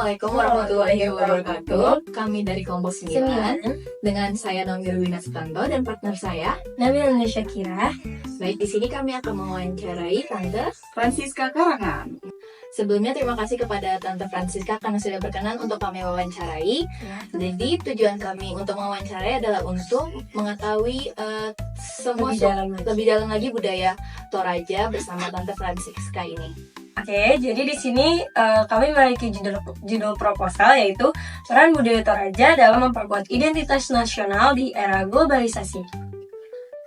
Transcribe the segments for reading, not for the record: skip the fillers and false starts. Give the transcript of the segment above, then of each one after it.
Assalamualaikum warahmatullahi wabarakatuh. Kami dari kelompok 9 dengan saya Nongir Wina Sutanto dan partner saya Nabila Syakira. Baik, di sini kami akan mewawancarai Tante Francisca Karangan. Sebelumnya terima kasih kepada Tante Francisca karena sudah berkenan untuk kami wawancarai. Jadi tujuan kami untuk mewawancarai adalah untuk mengetahui semua lebih dalam lagi budaya Toraja bersama Tante Francisca ini. Oke, jadi di sini kami memiliki judul proposal yaitu peran budaya Toraja dalam memperkuat identitas nasional di era globalisasi.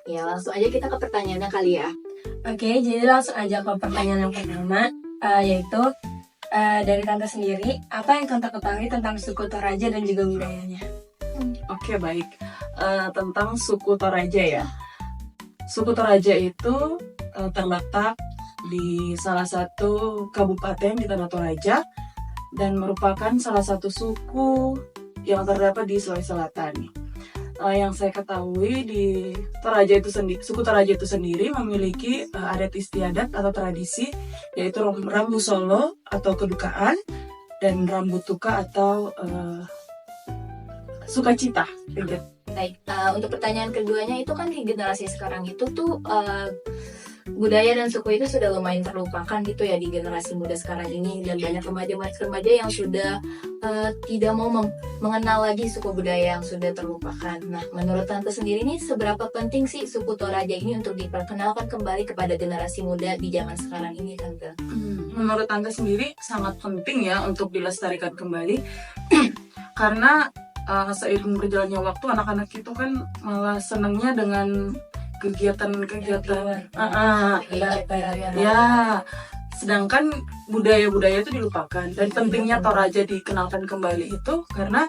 Ya, langsung aja kita ke pertanyaannya kali ya. Oke, jadi langsung aja ke pertanyaan yang pertama, yaitu dari Tante sendiri, apa yang Tante ketahui tentang suku Toraja dan juga budayanya? Oke, baik. Tentang suku Toraja ya. Suku Toraja itu terletak di salah satu kabupaten di Tanah Toraja dan merupakan salah satu suku yang terdapat di Sulawesi Selatan. Yang saya ketahui di Toraja itu sendiri, suku Toraja itu sendiri memiliki adat istiadat atau tradisi yaitu rambu solo atau kedukaan dan rambu tuka atau sukacita. Baik, untuk pertanyaan keduanya itu kan di generasi sekarang itu tuh budaya dan suku itu sudah lumayan terlupakan gitu ya di generasi muda sekarang ini, dan banyak remaja yang sudah tidak mau mengenal lagi suku budaya yang sudah terlupakan. Nah, menurut Tante sendiri nih, seberapa penting sih suku Toraja ini untuk diperkenalkan kembali kepada generasi muda di zaman sekarang ini, Tante? Menurut Tante sendiri sangat penting ya untuk dilestarikan kembali karena seiring berjalannya waktu anak-anak itu kan malah senangnya dengan kegiatan ya, sedangkan budaya-budaya itu dilupakan. Dan pentingnya Toraja dikenalkan kembali itu karena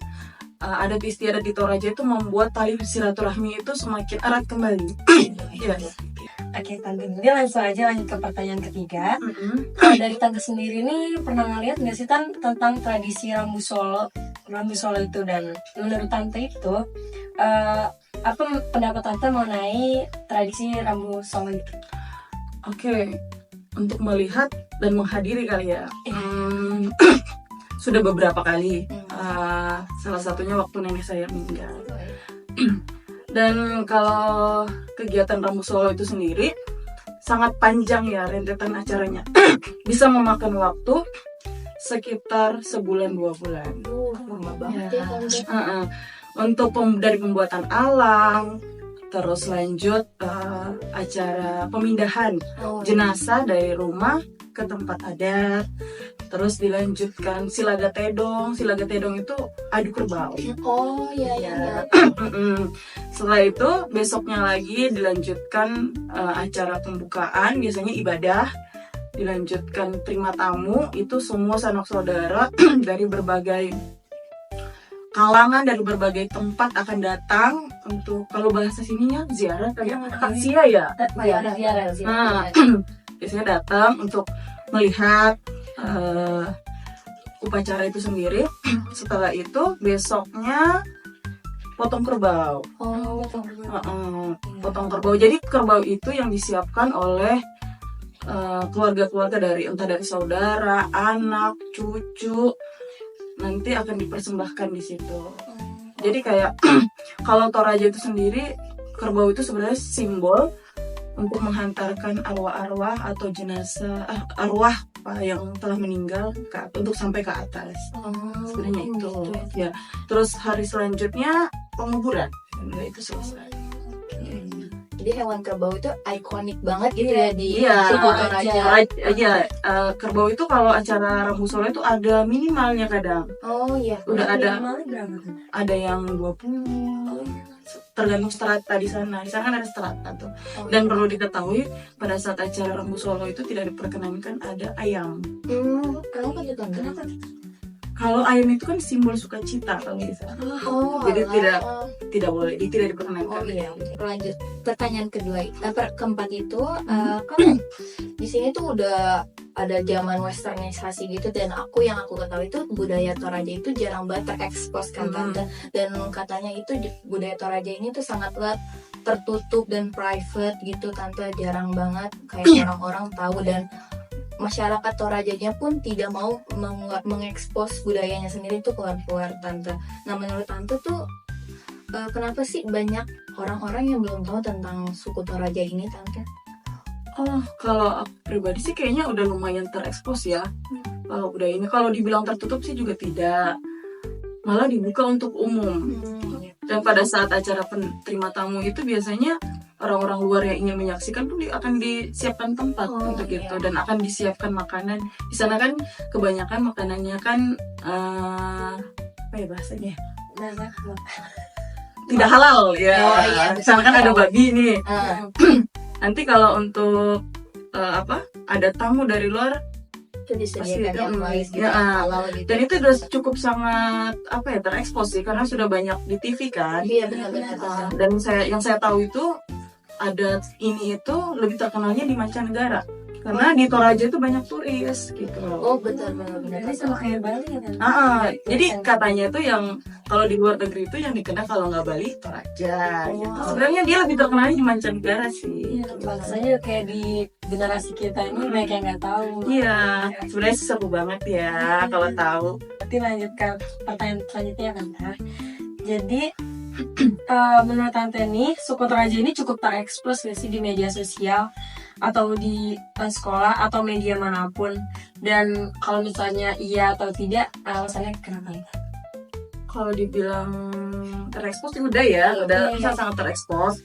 adat istiadat di Toraja itu membuat tali silaturahmi itu semakin erat kembali. Ya. Oke, Tante, jadi langsung aja lanjut ke pertanyaan ketiga. Dari Tante sendiri nih pernah ngeliat nggak sih tentang tradisi rambu solo itu, dan menurut Tante itu apa pendapat Tante mengenai tradisi rambu solo itu? Oke, untuk melihat dan menghadiri kali ya. Sudah beberapa kali. Salah satunya waktu nenek saya meninggal. Dan kalau kegiatan rambu solo itu sendiri sangat panjang ya rentetan acaranya. Bisa memakan waktu sekitar sebulan 2 bulan. Lama banget ya, Tante. Untuk dari pembuatan alang, terus lanjut acara pemindahan jenazah dari rumah ke tempat adat, terus dilanjutkan silaga tedong itu adu kerbau. Oh iya. Setelah itu besoknya lagi dilanjutkan acara pembukaan, biasanya ibadah, dilanjutkan terima tamu, itu semua sanak saudara dari berbagai kalangan, dari berbagai tempat akan datang untuk, kalau bahasa sininya ziarah kayak takziah ya. Nah, biasanya datang untuk melihat upacara itu sendiri. Setelah itu besoknya potong kerbau. Potong kerbau. Jadi kerbau itu yang disiapkan oleh keluarga-keluarga dari entah dari saudara, anak, cucu, nanti akan dipersembahkan di situ. Jadi kayak kalau Toraja itu sendiri, kerbau itu sebenarnya simbol untuk menghantarkan arwah-arwah atau jenazah arwah yang telah meninggal untuk sampai ke atas. Sebenarnya itu ya. Terus hari selanjutnya penguburan. Itu selesai. Jadi hewan kerbau itu ikonik banget gitu ya di suku Toraja. Iya, kerbau itu kalau acara rambu solo itu ada minimalnya kadang. Oh iya. Udah ada. Minimalnya berapa? Ada yang 20. Tergantung strata di sana. Di sana kan ada strata tuh. Dan perlu diketahui pada saat acara rambu solo itu tidak diperkenankan ada ayam. Kenapa tuh, Tante? Kalau ayam itu kan simbol sukacita kalau di sana. Jadi tidak boleh, tidak diperkenankan. Oh iya. Lanjut pertanyaan keempat itu kan di sini tuh udah ada zaman westernisasi gitu, dan yang aku ketahui itu budaya Toraja itu jarang banget terekspos kan, Tante. Dan katanya itu budaya Toraja ini tuh sangatlah tertutup dan private gitu, Tante. Jarang banget kayak orang-orang tahu, dan masyarakat Torajanya pun tidak mau mengekspos budayanya sendiri tuh keluar Tante. Nah menurut Tante tuh kenapa sih banyak orang-orang yang belum tahu tentang suku Toraja ini, Tante? Oh, kalau aku pribadi sih kayaknya udah lumayan terekspos ya. Kalau budaya ini, kalau dibilang tertutup sih juga tidak. Malah dibuka untuk umum. Dan pada saat acara penerima tamu itu biasanya orang-orang luar yang ingin menyaksikan tuh akan disiapkan tempat untuk itu, dan akan disiapkan makanan. Di sana kan kebanyakan makanannya kan apa ya bahasanya? Tidak halal ya. Di sana kan ada babi nih. Nanti kalau untuk ada tamu dari luar Itu disediakan yang baik gitu, ya, halal gitu. dan itu udah cukup sangat terekspos sih, karena sudah banyak di TV kan. Iya benar-benar. Dan yang saya tahu itu adat ini itu lebih terkenalnya di mancanegara, karena di Toraja itu banyak turis gitu. Oh benar-benar. Jadi sama kayak Bali ya kan? Jadi katanya itu yang kalau di luar negeri itu yang dikenal kalau nggak Bali Toraja gitu. Sebenarnya dia lebih terkenalnya di mancanegara sih. Iya, maksudnya kayak di generasi kita ini banyak yang nggak tahu. Iya, sebenarnya seru banget ya kalau tahu. Berarti lanjut ke pertanyaan selanjutnya kan, Tante. Jadi menurut Tante nih, suku Toraja ini cukup terekspos gak sih di media sosial atau di sekolah atau media manapun? Dan kalau misalnya iya atau tidak, alasannya kenapa? Kalau dibilang terekspos sih udah ya, udah sangat terekspos.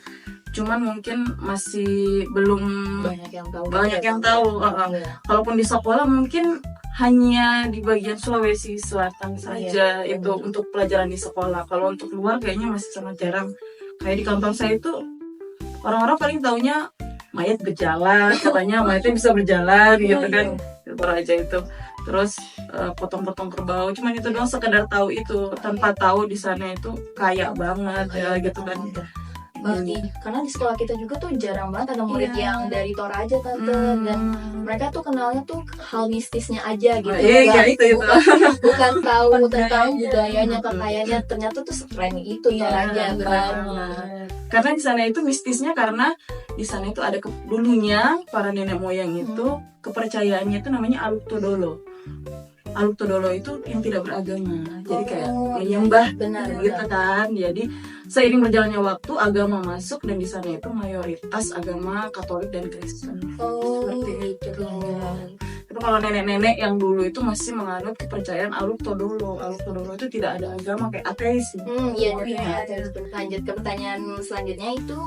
Cuman mungkin masih belum Banyak yang tahu. Kalaupun di sekolah mungkin hanya di bagian Sulawesi Selatan saja itu untuk pelajaran di sekolah. Kalau untuk luar kayaknya masih sangat jarang. Kayak di kantor saya itu orang-orang paling taunya mayat berjalan, katanya mayatnya bisa berjalan gitu kan. Itu aja itu. Terus potong-potong kerbau, cuman itu doang, sekedar tahu itu, tanpa tahu di sana itu kaya banget ya gitu kan. Karena di sekolah kita juga tuh jarang banget ada murid yang dari Toraja, Tante. Dan mereka tuh kenalnya tuh hal mistisnya aja gitu. Bukan tahu tentang budayanya, kekayaannya. Ternyata tuh sekeren itu Toraja. Karena di sana itu mistisnya, karena di sana itu ada dulunya para nenek moyang itu kepercayaannya itu namanya Aluk Todolo. Aluk Todolo itu yang tidak beragama, jadi kayak menyembah gitu kan. Jadi seiring berjalannya waktu agama masuk, dan di sana itu mayoritas agama Katolik dan Kristen. Seperti itu. Tapi kalau nenek-nenek yang dulu itu masih menganut kepercayaan Aluk Todolo. Aluk Todolo itu tidak ada agama, kayak ateis. Iya. Lanjut ke pertanyaan selanjutnya itu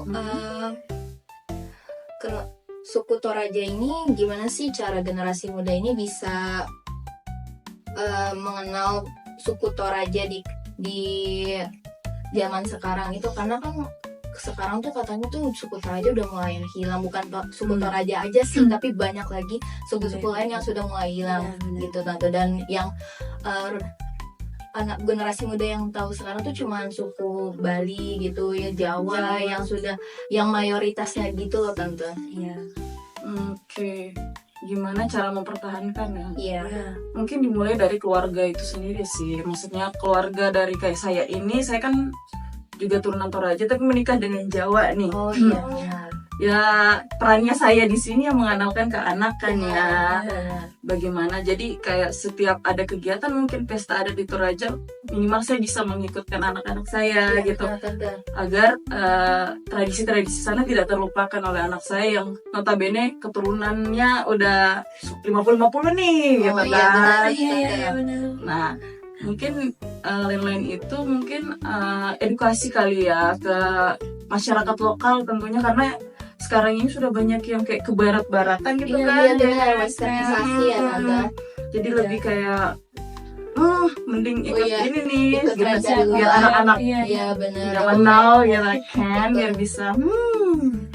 ke suku Toraja ini gimana sih cara generasi muda ini bisa mengenal suku Toraja di zaman sekarang itu? Karena kan sekarang tuh katanya tuh suku Toraja udah mulai hilang, bukan suku Toraja aja sih, tapi banyak lagi suku-suku lain yang sudah mulai hilang gitu, Tante. Dan yang anak generasi muda yang tahu sekarang tuh cuma suku Bali gitu ya, Jawa yang mayoritasnya gitu loh, Tante. Iya. Oke. Gimana cara mempertahankan ya? Iya. Mungkin dimulai dari keluarga itu sendiri sih. Maksudnya keluarga dari kayak saya ini, saya kan juga turunan Toraja tapi menikah dengan Jawa nih. Oh iya. Ya perannya saya di sini yang mengenalkan ke anak kan ya. Bagaimana? Jadi kayak setiap ada kegiatan, mungkin pesta adat di Toraja, minimal saya bisa mengikutkan anak-anak saya gitu. Agar tradisi-tradisi sana tidak terlupakan oleh anak saya yang notabene keturunannya udah 50-50 nih gitu kan. Iya, benar. Nah, mungkin lain-lain itu mungkin edukasi kali ya ke masyarakat lokal tentunya, karena sekarang ini sudah banyak yang kayak ke barat-baratan gitu kan. Iya, westernisasi ya, Tante. Jadi lebih kayak mending ikut ini nih ikut gitu, tren biar anak-anak Iya benar. kenal ya kan, biar bisa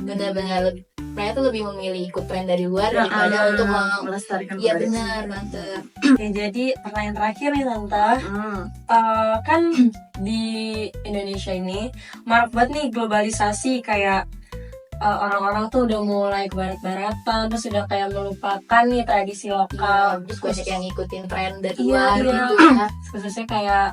benar-benar mereka tuh lebih memilih ikut tren dari luar daripada untuk melestarikan. Iya benar, Tante. Oke, jadi pertanyaan terakhir nih, Tante. Kan di Indonesia ini marak banget nih globalisasi, kayak orang-orang tuh udah mulai ke barat-baratan, terus udah kayak melupakan nih tradisi lokal. Terus banyak yang ngikutin tren dari Iya, luar iya. gitu ya. Khususnya kayak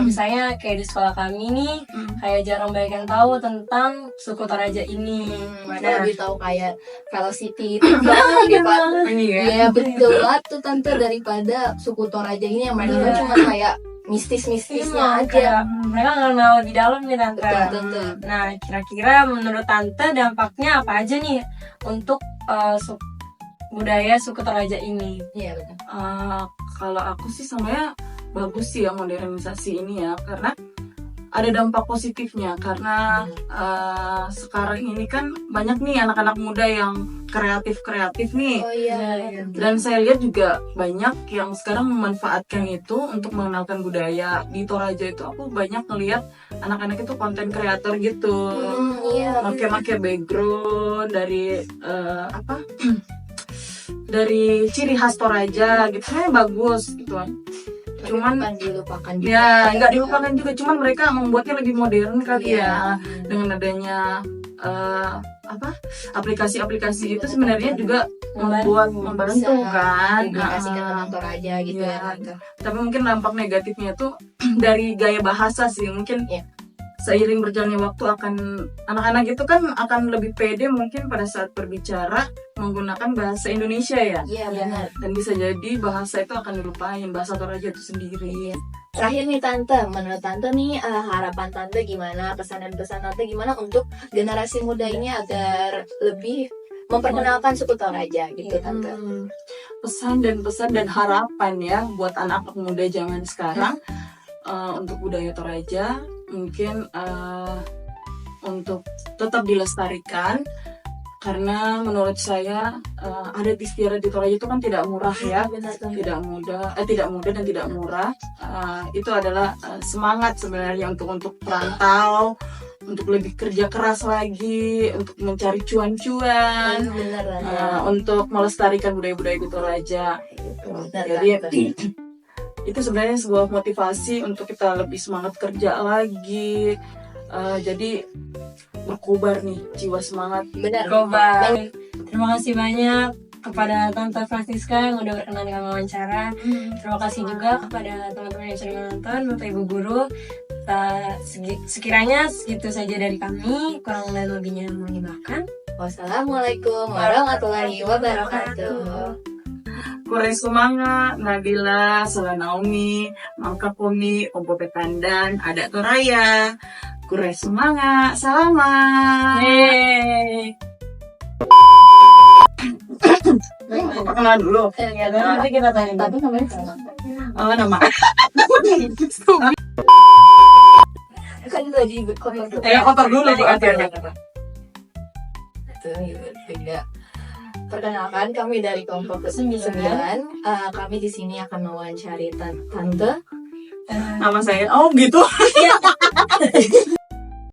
misalnya kayak di sekolah kami nih kayak jarang banyak yang tahu tentang suku Toraja ini. Mana lebih tahu kayak Velocity itu daripada Ini ya. ya betul banget tuh tante, daripada suku Toraja ini yang mereka kan cuma kayak mistis-mistisnya aja. Kayak mereka nggak kenal lebih dalam nih tante. Betul, betul. Nah, kira-kira menurut tante dampaknya apa aja nih untuk budaya suku Toraja ini? Iya betul. Kalau aku sih sebenarnya bagus sih ya modernisasi ini ya, karena ada dampak positifnya. Karena sekarang ini kan banyak nih anak-anak muda yang kreatif nih. Oh iya. Dan saya lihat juga banyak yang sekarang memanfaatkan itu untuk mengenalkan budaya. Di Toraja itu aku banyak ngelihat anak-anak itu konten kreator gitu. Iya. Make background dari dari ciri khas Toraja gitu, bagus gitu. Cuman bukan dilupakan juga. ya nggak dilupakan juga, cuman mereka membuatnya lebih modern kali Iya. ya, dengan adanya aplikasi-aplikasi itu sebenarnya juga membantu kan, Dikasihkan tentang Toraja gitu Iya. ya tante. tapi mungkin dampak negatifnya tuh dari gaya bahasa sih, mungkin Iya. seiring berjalannya waktu anak-anak itu kan akan lebih pede mungkin pada saat berbicara menggunakan bahasa Indonesia ya. Iya benar. Dan bisa jadi bahasa itu akan dilupain, bahasa Toraja itu sendiri. Terakhir nih tante, menurut tante nih harapan tante gimana, pesan dan pesan tante gimana untuk generasi muda ini agar lebih memperkenalkan suku Toraja gitu tante. Pesan dan harapan ya buat anak-anak muda zaman sekarang untuk budaya Toraja, mungkin untuk tetap dilestarikan, karena menurut saya adat istiadat di Toraja itu kan tidak murah ya, tidak mudah dan tidak murah. Itu adalah semangat sebenarnya untuk perantau, untuk lebih kerja keras lagi, untuk mencari cuan-cuan, Benar untuk melestarikan budaya-budaya di Toraja. Jadi itu sebenarnya sebuah motivasi untuk kita lebih semangat kerja lagi. Jadi berkobar nih jiwa semangat. Benar. Coba. Terima kasih banyak kepada Tante Francisca yang udah berkenan dengan wawancara. Terima kasih juga kepada teman-teman yang sudah menonton, Bapak Ibu Guru. Sekiranya segitu saja dari kami, kurang dan lebihnya mohon dimaafkan. Wassalamualaikum warahmatullahi wabarakatuh. Kure semangat, Nabila, Sola Naomi, Mangka Pomi, Ompo Petandan, Ada Toraya. Kure semangat, selamat. Yeay. Perkenalan dulu. Nanti kita tanya. Tapi namanya sama. Oh, nama. Kan tadi kotor. Kotor dulu. Tidak. Perkenalkan, kami dari kelompok 9. Kami di sini akan mewawancari tante. Nama saya. Oh, gitu.